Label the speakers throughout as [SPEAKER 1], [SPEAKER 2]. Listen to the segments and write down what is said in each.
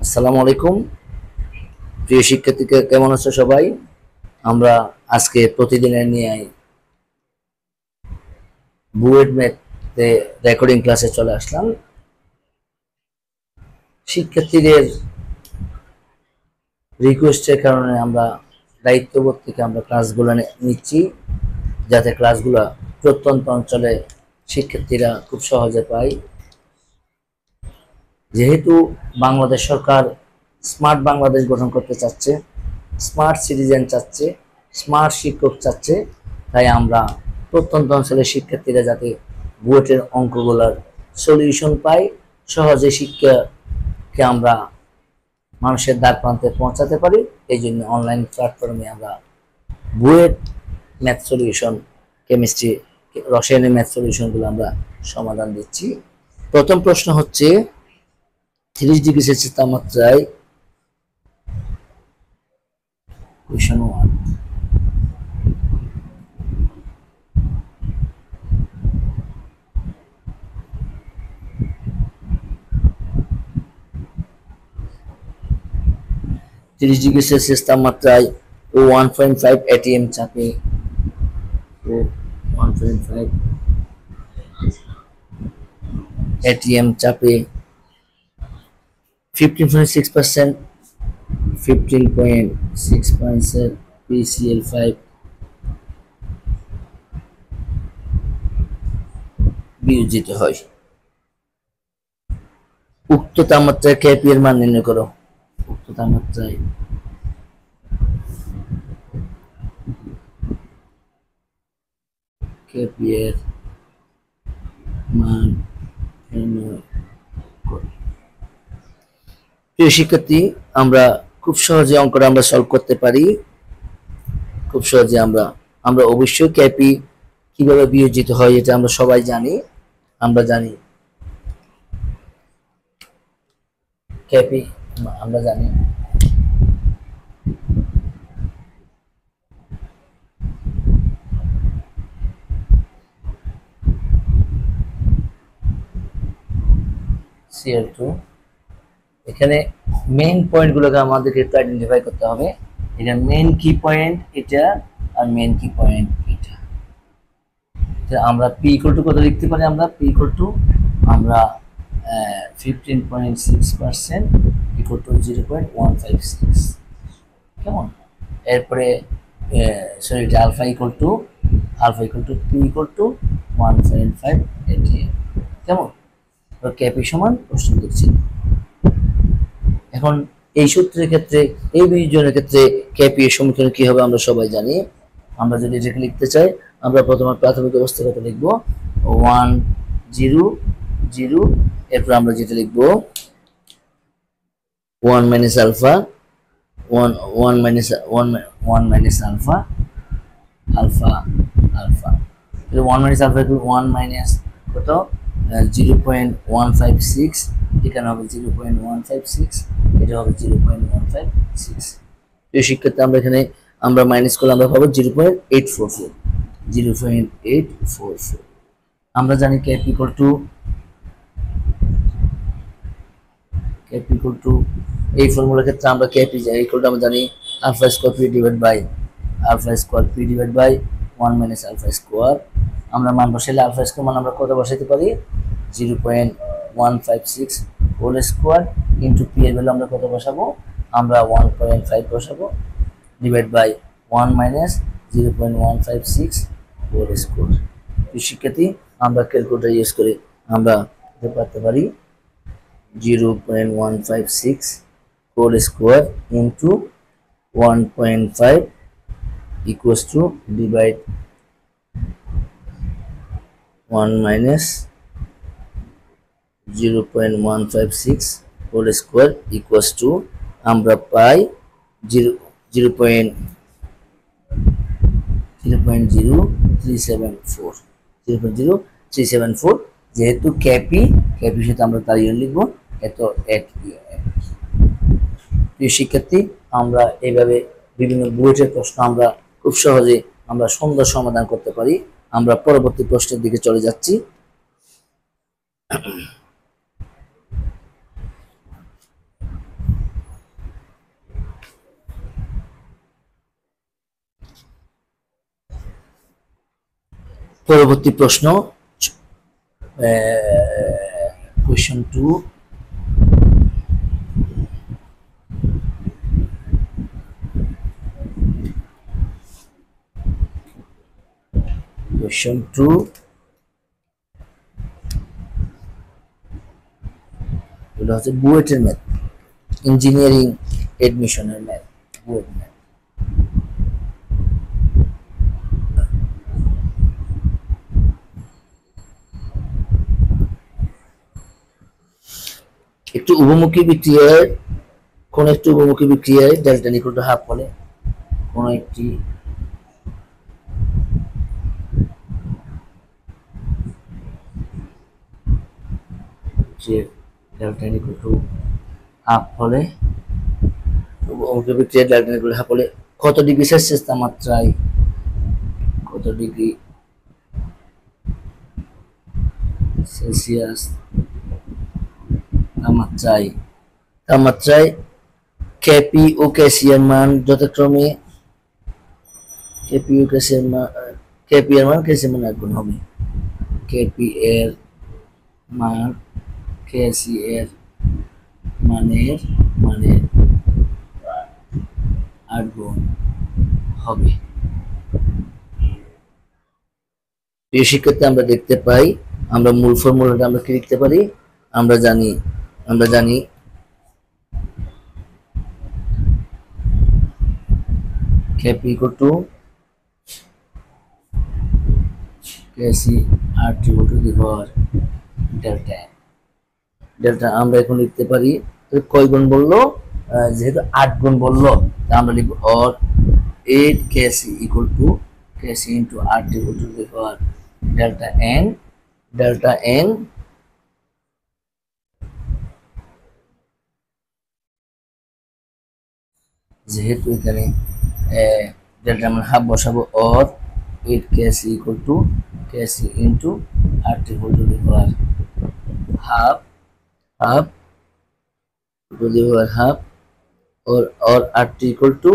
[SPEAKER 1] আসসালামু আলাইকুম প্রিয় শিক্ষার্থীরা, কেমন আছো সবাই? আমরা আজকে প্রতিদিনের নিয়ে বুয়েট ম্যাথে রেকর্ডিং ক্লাসে চলে আসলাম। শিক্ষার্থীদের রিকোয়েস্টের কারণে আমরা দায়িত্ববোধ থেকে আমরা ক্লাসগুলো নিচ্ছি, যাতে ক্লাসগুলো প্রত্যন্ত অঞ্চলে শিক্ষার্থীরা খুব সহজে পায়। যেহেতু বাংলাদেশ সরকার স্মার্ট বাংলাদেশ গঠন করতে চাচ্ছে, স্মার্ট সিটিজেন চাচ্ছে, স্মার্ট শিক্ষক চাচ্ছে, তাই আমরা প্রত্যন্ত অঞ্চলের শিক্ষার্থীরা যাতে বুয়েটের অঙ্কগুলোর সলিউশন পাই, সহজে শিক্ষাকে আমরা মানুষের দ্বার প্রান্তে পৌঁছাতে পারি, এই জন্য অনলাইন প্ল্যাটফর্মে আমরা বুয়েট ম্যাথ সলিউশন, কেমিস্ট্রি, রসায়নের ম্যাথ সলিউশনগুলো আমরা সমাধান দিচ্ছি। প্রথম প্রশ্ন হচ্ছে 30 ডিগ্রি সেলসিয়াস তাপমাত্রায় কোয়েশ্চন 1 30 ডিগ্রি সেলসিয়াস তাপমাত্রায় ও 1.5 এটিএম চাপে ও 1.5 এটিএম চাপে 15.6% 15.6% PCl5 বিয়োজিত হয়। উক্ত তাপমাত্রায় কেপি এর মান নির্ণয় করো। উক্ত তাপমাত্রায় কেপি এর মান নির্ণয় করো। প্রিয় শিক্ষার্থী, আমরা খুব সহজে অঙ্কটা আমরা সলভ করতে পারি। খুব সহজে আমরা অবশ্যই কেপি কিভাবে বিয়োজিত হয় এটা আমরা সবাই জানি। আমরা জানি কেপি, আমরা জানি Cl2। এখানে মেইন পয়েন্টগুলোকে আমাদেরকে একটু আইডেন্টিফাই করতে হবে। এটা মেইন কি পয়েন্ট, এটা আর মেইন কি পয়েন্ট এটা। আমরা পি ইকুয়াল টু কত লিখতে পারি? আমরা পি ইকুয়াল টু আমরা 15.6% ইকুয়াল টু 0.156, কেমন? এরপরে সরি, এটা alpha equal to P equal to 1.5 atm, কেমন? ক্যাপি সমান প্রশ্ন দেখছি। এখন এই সূত্রের ক্ষেত্রে, এই বিয়োজনের ক্ষেত্রে ক্যাপি এর সমীকরণ কি হবে আমরা সবাই জানি। আমরা যদি এটাকে লিখতে চাই, আমরা প্রথমে প্রাথমিক অবস্থার কথা লিখবো 1 0 0, এরপর আমরা যেটা লিখবো 1 minus alpha 1 minus alpha alpha alpha 1 minus alpha 1 minus কত 0.156, এখানে হবে 0.156, এটা হবে 0.156। এই শিক্ষার্থী আমরা এখানে আমরা মাইনাস করলে আমরা পাবো 0.844। আমরা জানি ক্যাপ ইকুয়াল টু এই ফর্মুলার ক্ষেত্রে আমরা ক্যাপি ইকুয়াল টু আমরা জানি alpha square P divide by 1 minus alpha square. আমরা মান বসাইলে আলফা স্কয়ার মান আমরা কত বসাইতে পারি? 0.156 হোল স্কয়ার ইন্টু পি এর ভ্যালু আমরা কত বসাবো? আমরা 1.5 বসাবো, divide by 1 minus 0.156 whole square. শিক্ষার্থী, আমরা ক্যালকুলেটর ইউজ করে আমরা করতে পারি 0.156 whole square into 1.5 equals to divide 1 minus 0.156 whole square equals to আমরা পাই 0.0374 যেহেতু ক্যাপি সাথে আমরা তার ইউনিট লিখবো, এত এক। প্রিয় শিক্ষার্থী, আমরা এইভাবে বিভিন্ন বুয়েটের প্রশ্ন আমরা খুব সহজে আমরা সুন্দর সমাধান করতে পারি। আমরা পরবর্তী প্রশ্নের দিকে চলে যাচ্ছি। পরবর্তী প্রশ্ন, কোয়েশ্চন 2। কোয়েশ্চন 2 এটা হচ্ছে বুয়েটের ম্যাথ, ইঞ্জিনিয়ারিং এডমিশনের ম্যাথ, বুয়েট ম্যাথ। একটু উভমুখী বিক্রিয়ার, কোন একটি উভমুখী বিক্রিয়ায় ডেল্টা ইকুয়াল টু হাফ হলে কোন একটি ডেল্টা ইকুয়াল টু হাফ হলে, উভমুখী বিক্রিয়ায় ডেল্টা ইকুয়াল টু হাফ হলে কত ডিগ্রি সেলসিয়াস তাপমাত্রায়, কত ডিগ্রি সেলসিয়াস তাপমাত্রায় কেপি ও কেসি এর মান যথাক্রমে, কেপি ও কেসি এর মান, কেপি এর মান কেসি মান এক গুণ হবে, কেপি এর মান কেসি এর মানের 8 গুণ হবে। এই শিক্ষার্থী আমরা দেখতে পাই, আমরা মূল ফর্মুলাটা আমরা কি লিখতে পারি, আমরা জানি Kp equal to Kc RT equal to the power delta n। Delta আমরা এখন লিখতে পারি, কয় গুণ বললো, যেহেতু 8 গুণ বললো আমরা লিখব or 8 Kc equal to Kc into RT equal to the power delta n যেহেতু এখানে ডেল্টা মান হাফ বসাবো or 8 Kc equal to Kc into RT equal to the power half to the power half or RT equal to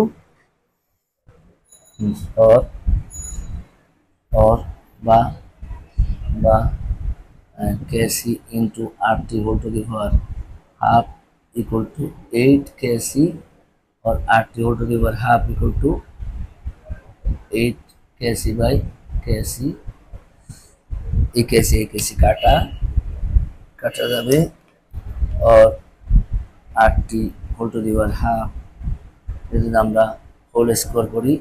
[SPEAKER 1] or বা Kc into RT equal to the power half equal to 8 Kc or RT equal to the power half equal to 8 Kc by Kc। এই Kc কাটা যাবে और RT equal to the power half যদি আমরা whole square করি,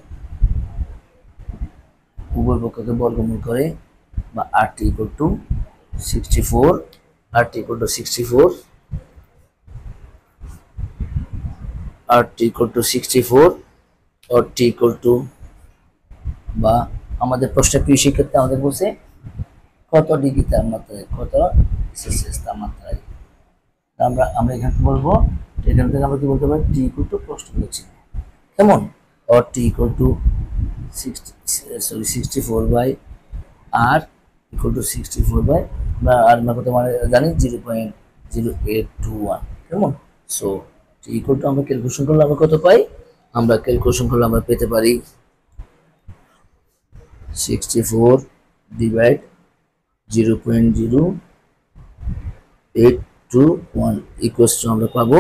[SPEAKER 1] উভয় পক্ষকে বর্গমূল করে, বা RT equal to 64 RT equal to 64 RT equal to 64 or T equal to, বা আমাদের প্রশ্ন প্রিয় শিক্ষার্থী আমাদের বলছে কত ডিগ্রি তাপমাত্রায়, কত সেলসিয়াস তাপমাত্রায়, আমরা এখানে বলবো, এখান থেকে আমরা কি বলতে পারি, T equal to প্রশ্ন বলছি কেমন, or T equal to 64 by R equal to 64 by আমরা কত মানে জানি 0.0821 কেমন। সো T equal to আমরা ক্যালকুলেশন করলে আমরা কত পাই, আমরা পেতে পারি 64 divide 0.0821 equals to আমরা পাবো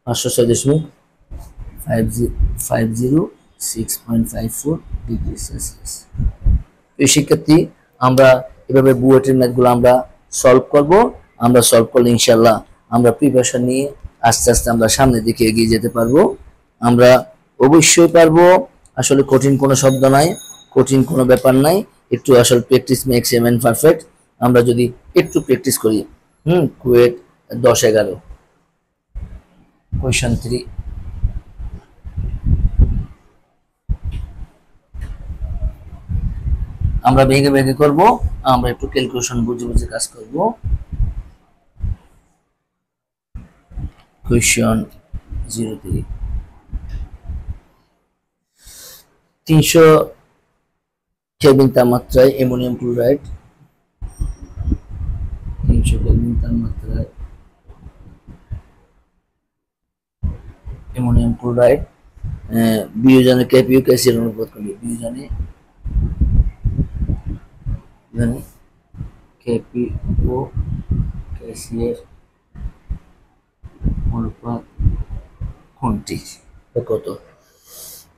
[SPEAKER 1] 506.54 ডিগ্রি সেলসিয়াস। এই শিক্ষার্থী আমরা এভাবে বুয়েটের ম্যাথগুলো আমরা সলভ করব, আমরা সলভ করলে ইনশাআল্লাহ আমরা প্রিপারেশন নিয়ে আস্তে আস্তে আমরা সামনের দিকে এগিয়ে যেতে পারবো, আমরা অবশ্যই পারবো। আসলে কঠিন কোনো শব্দ নাই, কঠিন কোনো ব্যাপার নাই, একটু আসলে practice makes a man perfect. আমরা যদি একটু প্র্যাকটিস করি, কুয়েট 10-11 কোয়েশ্চন 3। আমরা ভেঙে করব, আমরা একটু ক্যালকুলেশন বুঝে কাজ করব। কোয়েশ্চন 03 300 কেলভিন তাপমাত্রায় অ্যামোনিয়াম ক্লোরাইড, 300 কেলভিন তাপমাত্রায় অ্যামোনিয়াম ক্লোরাইড বিয়োজনে কেপি ও কেসি এর অনুপাত করি, বিয়োজনে জানি কেপি ও কেসি এর অনুপাত কোনটি কত?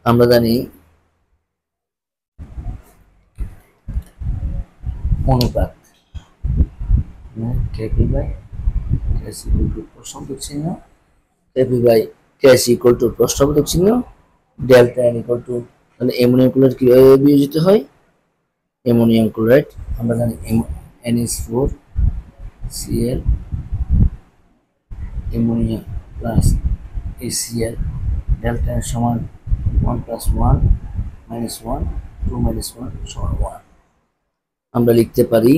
[SPEAKER 1] আমরা জানি অনুপাত Kp by Kc equal to প্রশ্নবোধক চিহ্ন, Kp by Kc equal to প্রশ্নবোধক চিহ্ন, ডেল্টা এন ইকুয়াল টু, তাহলে অ্যামোনিয়াম ক্লোরাইড কিভাবে বিয়োজিত হয়? অ্যামোনিয়াম ক্লোরাইড আমরা জানি NH4 Cl ammonia plus ACl, ডেল্টা এন সমান 1 + 1 - 1 2 - 1 সমান 1। আমরা লিখতে পারি,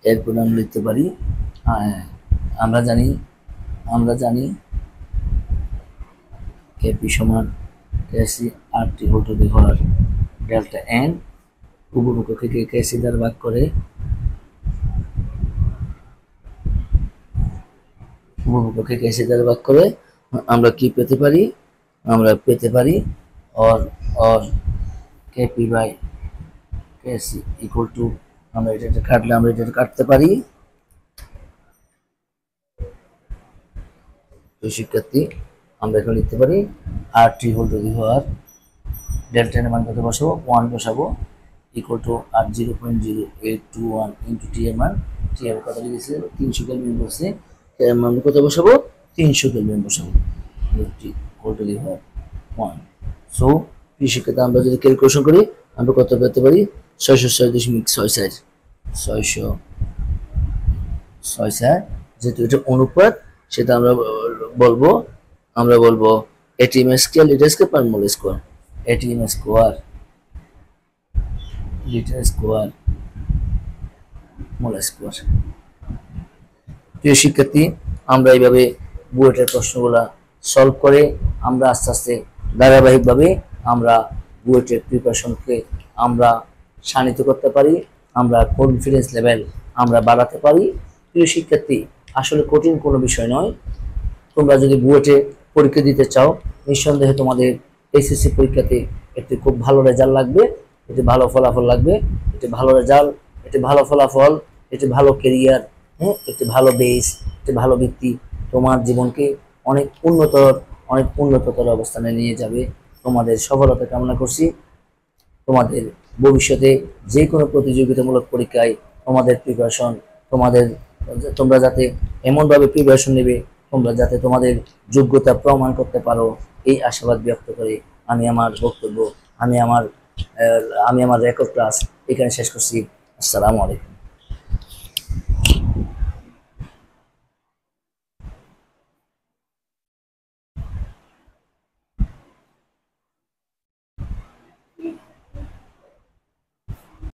[SPEAKER 1] এরপর আমরা লিখতে পারি আমরা জানি কেপি সমান KC RT whole to the power delta N, উভয়পক্ষকে কেসি দ্বারা ভাগ করে আমরা কি পেতে পারি? আমরা পেতে পারি or Kp by Kc equal to, আমরা এটা কাটলে আমরা এটা কাটতে পারি। তো শিক্ষার্থী আমরা এখন লিখতে পারি RT whole to the power delta এর মান কত বসাবো? 1 বসাবো, equal to R 0.0821 into T এর মান, টি এর কত লিখেছে 300 কেলভিন বসে, এর মান কত বসাবো? 300 কেলভিন বসাবো, T equal to the power 1। So প্রিয় শিক্ষার্থী আমরা যদি ক্যালকুলেশন করি আমরা কত পেতে পারি? 606.66, যেহেতু এটা অনুপাত সেটা আমরা বলবো ATM square litre square per mole square, ATM square litre square mole square. প্রিয় শিক্ষার্থী আমরা এইভাবে বুয়েটের প্রশ্নগুলা সলভ করে আমরা আস্তে আস্তে ধারাবাহিকভাবে আমরা বুয়েটের প্রিপারেশনকে আমরা শানিত করতে পারি, আমরা কনফিডেন্স লেভেল আমরা বাড়াতে পারি। প্রিয় শিক্ষার্থী আসলে কঠিন কোনো বিষয় নয়, তোমরা যদি বুয়েটে পরীক্ষা দিতে চাও নিঃসন্দেহে তোমাদের এসএসসি পরীক্ষাতে একটি খুব ভালো রেজাল্ট লাগবে, একটি ভালো ফলাফল লাগবে, একটি ভালো রেজাল্ট, একটি ভালো ফলাফল, একটি ভালো কেরিয়ার, একটি ভালো বেস, একটি ভালো ভিত্তি তোমার জীবনকে অনেক উন্নততর অবস্থানে নিয়ে যাবে। তোমাদের সফলতা কামনা করছি। তোমাদের ভবিষ্যতে যে কোনো প্রতিযোগিতামূলক পরীক্ষায় তোমাদের প্রিপারেশন তোমরা যাতে এমনভাবে প্রিপারেশন নেবে তোমরা যাতে তোমাদের যোগ্যতা প্রমাণ করতে পারো, এই আশাবাদ ব্যক্ত করে আমি আমার বক্তব্য আমি আমার রেকর্ড ক্লাস এখানে শেষ করছি। আসসালামু আলাইকুম।